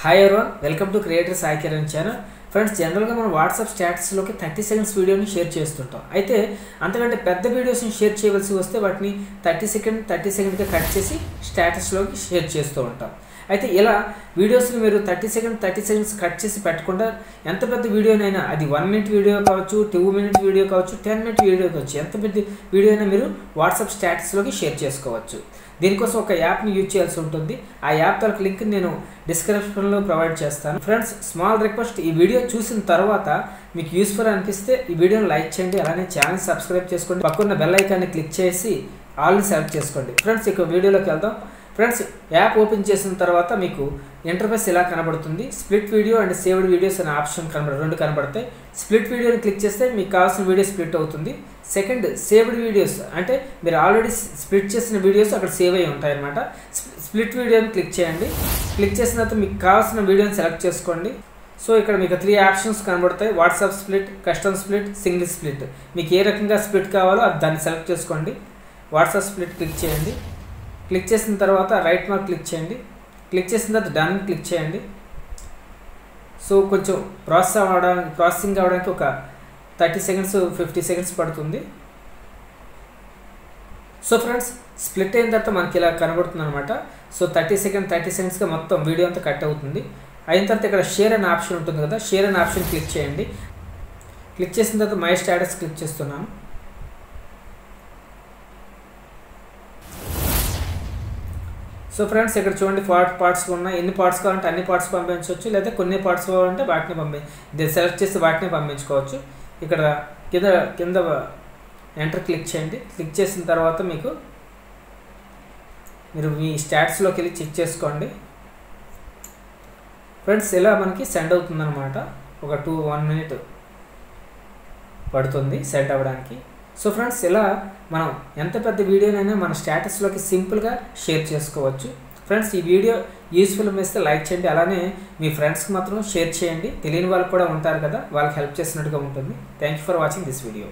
Hi everyone, welcome to creator Sai Kiran channel. Friends, జనరల్గా మనం WhatsApp స్టాటస్లోకి 30 seconds వీడియోని షేర్ చేస్తుంటాం. అయితే అంతకంటే పెద్ద వీడియోస్ని షేర్ చేయవలసి వస్తే వాటిని 30 సెకండ్గా కట్ చేసి స్టాటస్లోకి షేర్ చేస్తూ ఉంటాం. అయితే ఇలా వీడియోస్ని మీరు 30 సెకండ్స్ కట్ చేసి పెట్టకుండా ఎంత పెద్ద వీడియోనైనా, అది 1 మినిట్ వీడియో కావచ్చు, 2 మినిట్ వీడియో కావచ్చు, 10 మినిట్ వీడియో కావచ్చు, ఎంత పెద్ద వీడియో అయినా మీరు వాట్సాప్ స్టాటస్లోకి షేర్ చేసుకోవచ్చు. దీనికోసం ఒక యాప్ని యూజ్ చేయాల్సి ఉంటుంది. ఆ యాప్ తాలూకు లింక్ నేను డిస్క్రిప్షన్లో ప్రొవైడ్ చేస్తాను. ఫ్రెండ్స్, స్మాల్ రిక్వెస్ట్, ఈ వీడియో చూసిన తర్వాత మీకు యూస్ఫుల్ అనిపిస్తే ఈ వీడియోని లైక్ చేయండి, అలానే ఛానల్ సబ్స్క్రైబ్ చేసుకోండి, పక్కన బెల్ ఐకాన్ని క్లిక్ చేసి ఆల్ని సెలెక్ట్ చేసుకోండి. ఫ్రెండ్స్, ఇక వీడియోలోకి వెళ్దాం. ఫ్రెండ్స్, యాప్ ఓపెన్ చేసిన తర్వాత మీకు ఇంటర్ఫేస్ ఇలా కనబడుతుంది. Split video and saved videos అనే ఆప్షన్ రెండు కనబడతాయి. స్ప్లిట్ వీడియోని క్లిక్ చేస్తే మీకు కావాల్సిన వీడియో స్ప్లిట్ అవుతుంది. సెకండ్, సేవ్డ్ వీడియోస్ అంటే మీరు ఆల్రెడీ స్ప్లిట్ చేసిన వీడియోస్ అక్కడ సేవ్ అయ్యి ఉంటాయన్నమాట. స్ప్లిట్ వీడియోని క్లిక్ చేయండి. క్లిక్ చేసిన తర్వాత మీకు కావాల్సిన వీడియోని సెలెక్ట్ చేసుకోండి. సో ఇక్కడ మీకు 3 ఆప్షన్స్ కనబడతాయి: WhatsApp split, custom split, single split. మీకు ఏ రకంగా స్ప్లిట్ కావాలో దాన్ని సెలెక్ట్ చేసుకోండి. వాట్సాప్ స్ప్లిట్ క్లిక్ చేయండి. క్లిక్ చేసిన తర్వాత రైట్ మార్క్ క్లిక్ చేయండి. క్లిక్ చేసిన తర్వాత డన్ క్లిక్ చేయండి. సో కొంచెం ప్రాసెసింగ్ అవ్వడానికి ఒక 30 సెకండ్స్ 50 సెకండ్స్ పడుతుంది. సో ఫ్రెండ్స్, స్ప్లిట్ అయిన తర్వాత మనకి ఇలా కనబడుతుంది అనమాట. సో 30 సెకండ్స్గా మొత్తం వీడియో అంతా కట్ అవుతుంది. అయిన తర్వాత ఇక్కడ షేర్ అనే ఆప్షన్ ఉంటుంది కదా, షేర్ అనే ఆప్షన్ క్లిక్ చేయండి. క్లిక్ చేసిన తర్వాత మై స్టేటస్ క్లిక్ చేస్తున్నాను. సో ఫ్రెండ్స్, ఇక్కడ చూడండి 40 పార్ట్స్ ఉన్నాయి. ఎన్ని పార్ట్స్ కావాలంటే అన్ని పార్ట్స్ పంపించవచ్చు, లేదా కొన్ని పార్ట్స్ కావాలంటే వాటిని సెలెక్ట్ చేసి వాటిని పంపించుకోవచ్చు. ఇక్కడ కింద ఎంటర్ క్లిక్ చేయండి. క్లిక్ చేసిన తర్వాత మీరు మీ స్టాట్స్లోకి వెళ్ళి చెక్ చేసుకోండి. ఫ్రెండ్స్, ఇలా మనకి సెండ్ అవుతుందన్నమాట. ఒక 1 మినిట్ పడుతుంది సెండ్ అవ్వడానికి. సో ఫ్రెండ్స్, ఇలా మనం ఎంత పెద్ద వీడియోనైనా మన స్టేటస్లోకి సింపుల్గా షేర్ చేసుకోవచ్చు. ఫ్రెండ్స్, ఈ వీడియో యూస్ఫుల్ అనిపిస్తే లైక్ చేయండి, అలానే మీ ఫ్రెండ్స్కి మాత్రం షేర్ చేయండి. తెలియని వాళ్ళు కూడా ఉంటారు కదా, వాళ్ళకి హెల్ప్ చేసినట్టుగా ఉంటుంది. Thank you for watching this video.